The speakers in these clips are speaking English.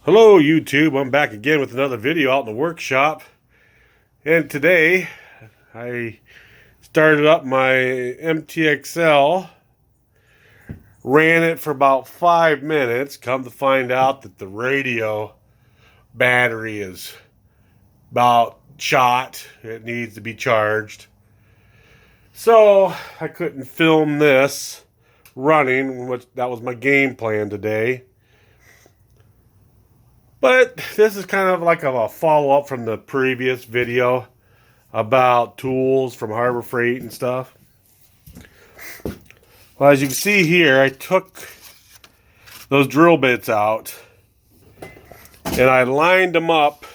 Hello YouTube, I'm back again with another video out in the workshop. And today I started up my MTXL, ran it for about 5 minutes, come to find out that the radio battery is about shot. It needs to be charged. So I couldn't film this running, which that was my game plan today. But this is kind of like a follow-up from the previous video about tools from Harbor Freight and stuff. Well, as you can see here, I took those drill bits out and I lined them up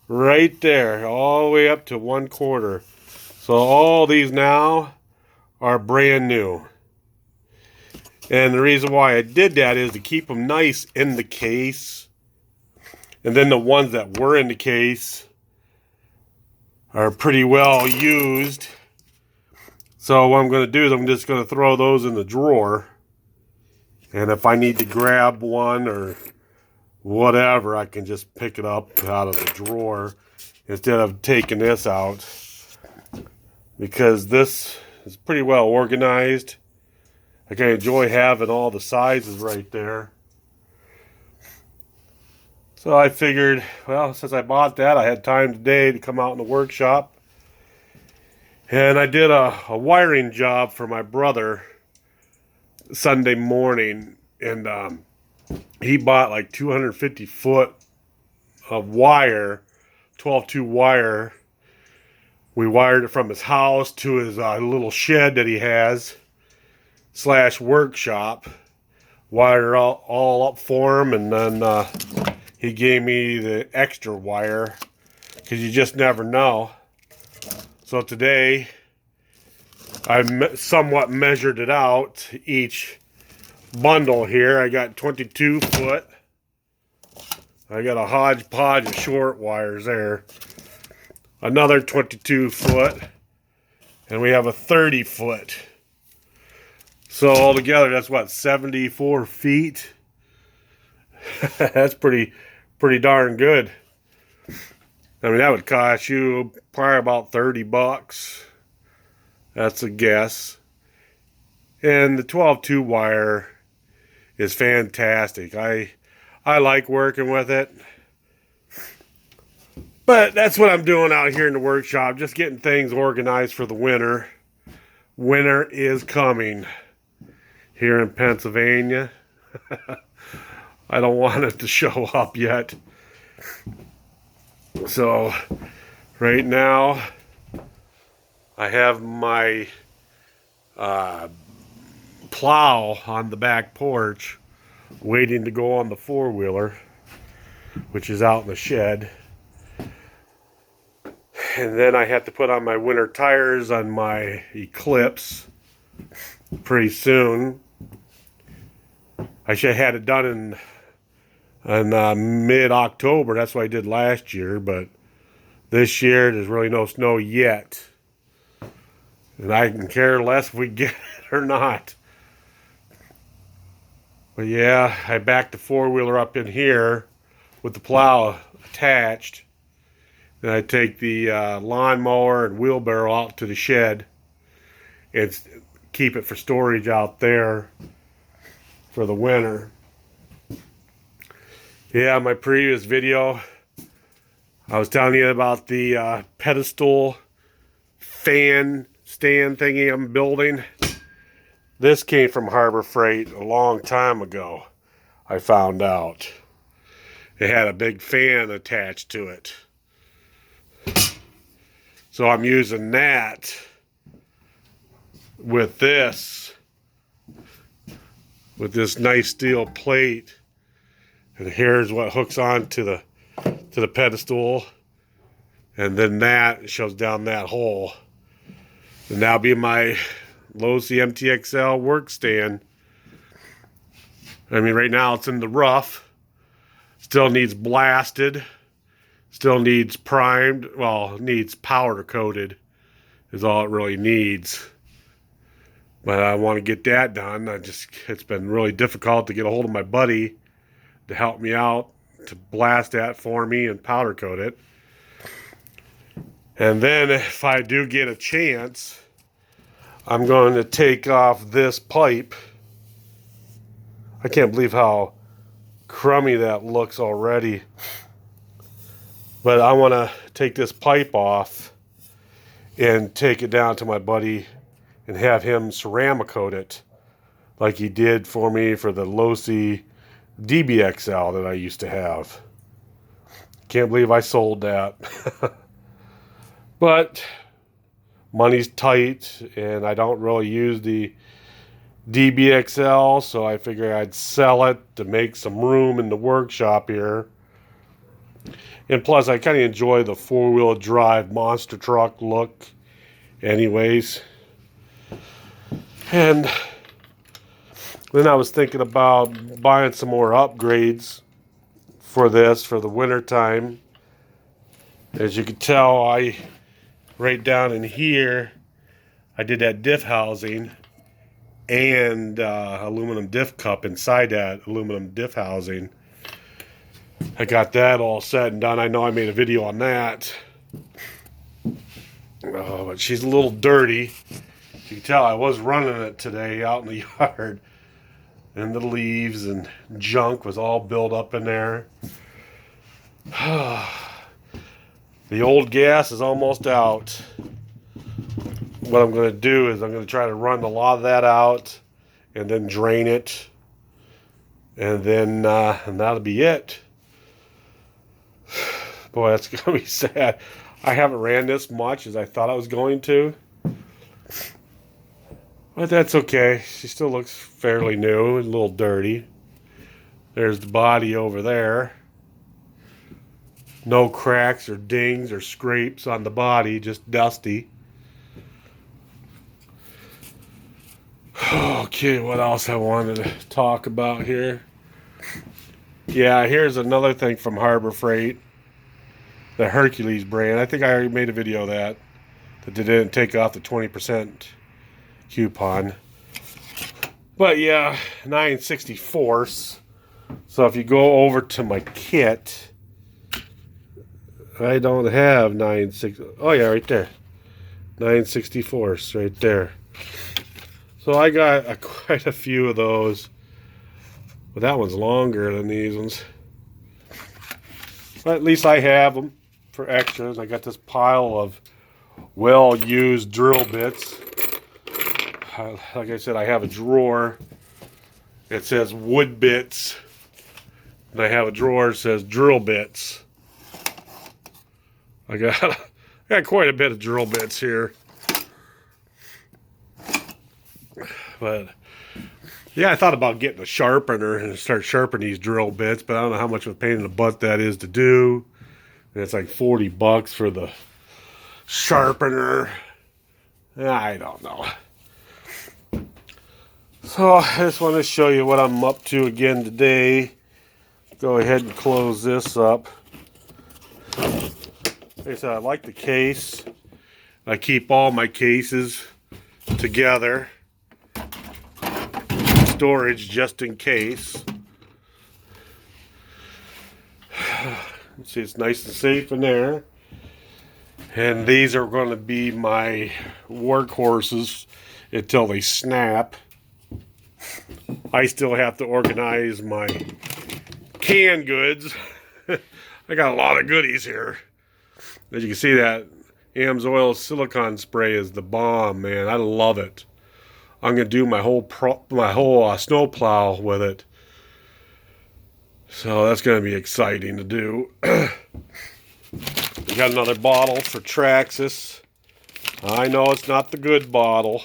right there, all the way up to 1/4. So all these now are brand new. And the reason why I did that is to keep them nice in the case. And then the ones that were in the case are pretty well used. So what I'm going to do is I'm just going to throw those in the drawer. And if I need to grab one or whatever, I can just pick it up out of the drawer instead of taking this out. Because this is pretty well organized. Like, I enjoy having all the sizes right there. So I figured, well, since I bought that, I had time today to come out in the workshop. And I did a wiring job for my brother Sunday morning. And he bought like 250 foot of wire, 12-2 wire. We wired it from his house to his little shed that he has, / workshop. Wired it all up for him, and then he gave me the extra wire because you just never know. So today I somewhat measured it out. Each bundle here, I got 22 foot. I got a hodgepodge of short wires there. Another 22 foot. And we have a 30 foot. So altogether, that's what, 74 feet? That's pretty darn good. I mean, that would cost you probably about $30. That's a guess. And the 12-2 wire is fantastic. I like working with it. But that's what I'm doing out here in the workshop, just getting things organized for the winter. Winter is coming here in Pennsylvania. I don't want it to show up yet. So right now I have my plow on the back porch waiting to go on the four-wheeler, which is out in the shed. And then I have to put on my winter tires on my Eclipse pretty soon. I should have had it done in mid-October. That's what I did last year, but this year there's really no snow yet. And I can care less if we get it or not. But yeah, I backed the four-wheeler up in here with the plow attached. Then I take the lawnmower and wheelbarrow out to the shed and keep it for storage out there for the winter. Yeah, my previous video, I was telling you about the pedestal fan stand thingy I'm building. This came from Harbor Freight a long time ago, I found out. It had a big fan attached to it. So I'm using that with this nice steel plate. And here's what hooks on to the pedestal. And then that shows down that hole. And that'll be my Lowe's MTXL work stand. I mean, right now it's in the rough. Still needs blasted. Still needs primed. Well, needs powder coated is all it really needs. But I want to get that done. It's been really difficult to get a hold of my buddy to help me out to blast that for me and powder coat it. And then if I do get a chance, I'm going to take off this pipe. I can't believe how crummy that looks already. But I want to take this pipe off and take it down to my buddy and have him ceramic coat it like he did for me for the Losi DBXL that I used to have. Can't believe I sold that. But money's tight and I don't really use the DBXL, so I figured I'd sell it to make some room in the workshop here. And plus, I kind of enjoy the four-wheel drive monster truck look anyways. And then I was thinking about buying some more upgrades for this for the winter time. As you can tell, right down in here, I did that diff housing and aluminum diff cup inside that aluminum diff housing. I got that all set and done. I know I made a video on that. But she's a little dirty. You can tell I was running it today out in the yard. And the leaves and junk was all built up in there. The old gas is almost out. What I'm going to do is I'm going to try to run a lot of that out and then drain it. And then and that'll be it. Boy, that's going to be sad. I haven't ran this much as I thought I was going to. But that's okay. She still looks fairly new and a little dirty. There's the body over there. No cracks or dings or scrapes on the body, just dusty. Okay, what else I wanted to talk about here? Yeah, here's another thing from Harbor Freight. The Hercules brand. I think I already made a video of that. That they didn't take off the 20% coupon. But yeah, 9/64. So if you go over to my kit, I don't have 9/6. Oh yeah, right there. 9/64 right there. So I got quite a few of those. But that one's longer than these ones. But at least I have them for extras. I got this pile of well-used drill bits. Like I said, I have a drawer. It says wood bits. And I have a drawer that says drill bits. I got quite a bit of drill bits here. But yeah, I thought about getting a sharpener and start sharpening these drill bits, but I don't know how much of a pain in the butt that is to do. And it's like $40 for the sharpener. I don't know. So I just want to show you what I'm up to again today. Go ahead and close this up. Like I said, I like the case. I keep all my cases together. Storage just in case. See, it's nice and safe in there. And these are going to be my workhorses until they snap. I still have to organize my canned goods. I got a lot of goodies here. As you can see, that AMSOIL silicone spray is the bomb, man. I love it. I'm gonna do my whole snow plow with it. So that's gonna be exciting to do. We got another bottle for Traxxas. I know it's not the good bottle,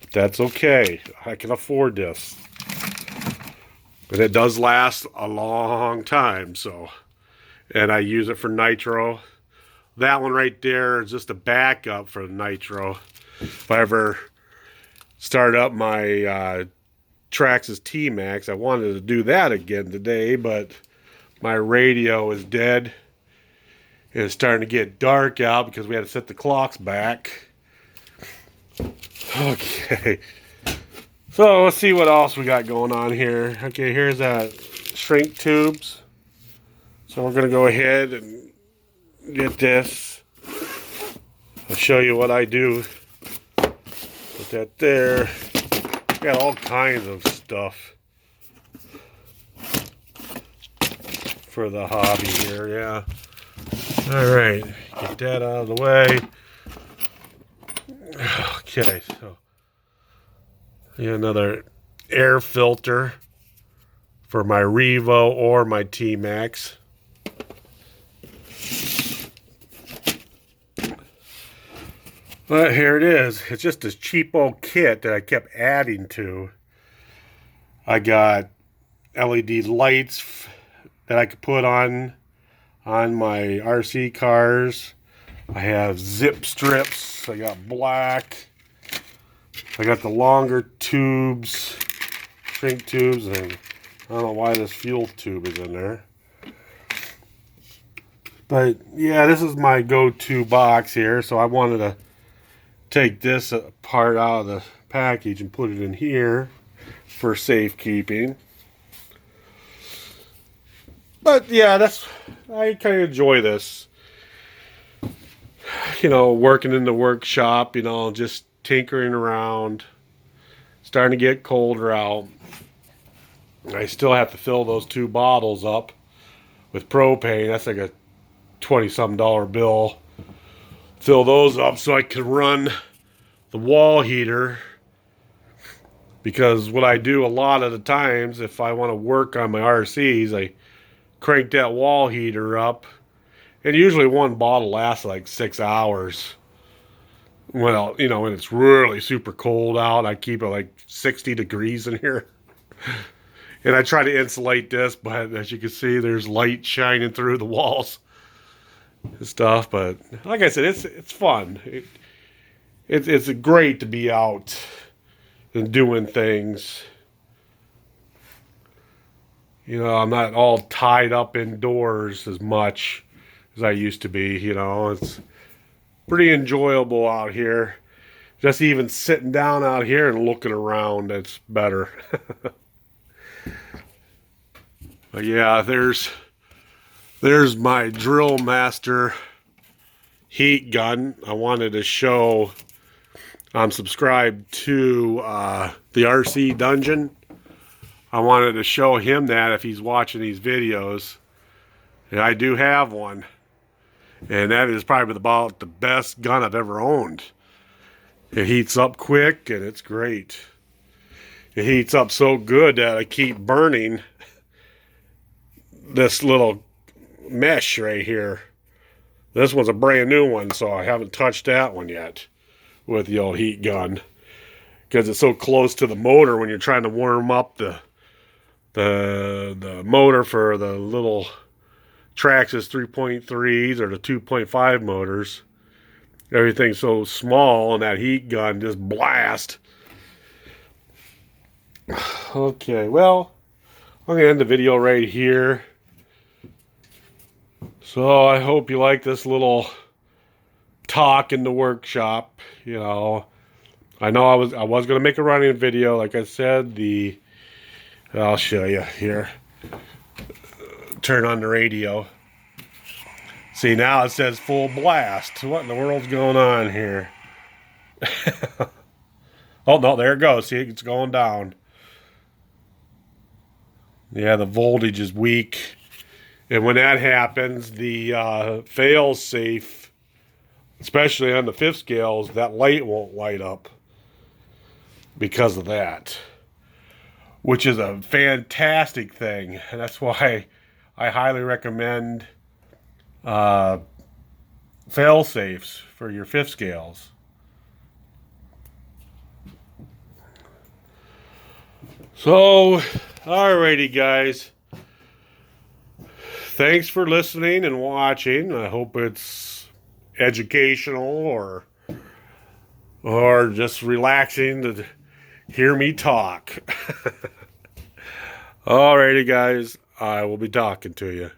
but that's okay. I can afford this. But it does last a long time, so. And I use it for nitro. That one right there is just a backup for the nitro. If I ever start up my Traxxas T-Max, I wanted to do that again today, but my radio is dead. And it's starting to get dark out because we had to set the clocks back. Okay. So let's see what else we got going on here. Okay, here's that shrink tubes. So we're going to go ahead and get this. I'll show you what I do. Put that there. Got all kinds of stuff for the hobby here, yeah. Alright, get that out of the way. Okay, so another air filter for my Revo or my T-Max. But here it is. It's just this cheap old kit that I kept adding to. I got LED lights that I could put on my RC cars. I have zip strips. I got black. I got the longer tubes, shrink tubes, and I don't know why this fuel tube is in there. But yeah, this is my go-to box here, so I wanted to take this part out of the package and put it in here for safekeeping. But yeah, I kind of enjoy this. You know, working in the workshop, you know, just tinkering around. Starting to get colder out. I still have to fill those 2 bottles up with propane. That's like a $20-something bill. Fill those up so I can run the wall heater, because what I do a lot of the times, if I want to work on my RCs, I crank that wall heater up, and usually 1 bottle lasts like 6 hours. Well, you know, when it's really super cold out, I keep it like 60 degrees in here. And I try to insulate this, but as you can see, there's light shining through the walls and stuff. But like I said, it's fun. It's great to be out and doing things. You know, I'm not all tied up indoors as much as I used to be. You know, it's pretty enjoyable out here. Just even sitting down out here and looking around, it's better. But yeah, there's my Drill Master heat gun. I wanted to show I'm subscribed to the RC Dungeon. I wanted to show him that if he's watching these videos. And I do have one. And that is probably about the best gun I've ever owned. It heats up quick and it's great. It heats up so good that I keep burning this little mesh right here. This one's a brand new one, so I haven't touched that one yet with the old heat gun, because it's so close to the motor when you're trying to warm up the motor for the little Traxxas 3.3s or the 2.5 motors. Everything's so small, and that heat gun just blast. Okay, well, I'm going to end the video right here. So I hope you like this little talk in the workshop. You know, I know I was going to make a running video. Like I said, I'll show you here. Turn on the radio. See, now it says full blast. What in the world's going on here? Oh, no, there it goes. See, it's going down. Yeah, the voltage is weak. And when that happens, the fail-safe, especially on the 5th scales, that light won't light up because of that, which is a fantastic thing. And that's why I highly recommend fail-safes for your 5th scales. So, alrighty, guys. Thanks for listening and watching. I hope it's educational or just relaxing to hear me talk. Alrighty, guys. I will be talking to you.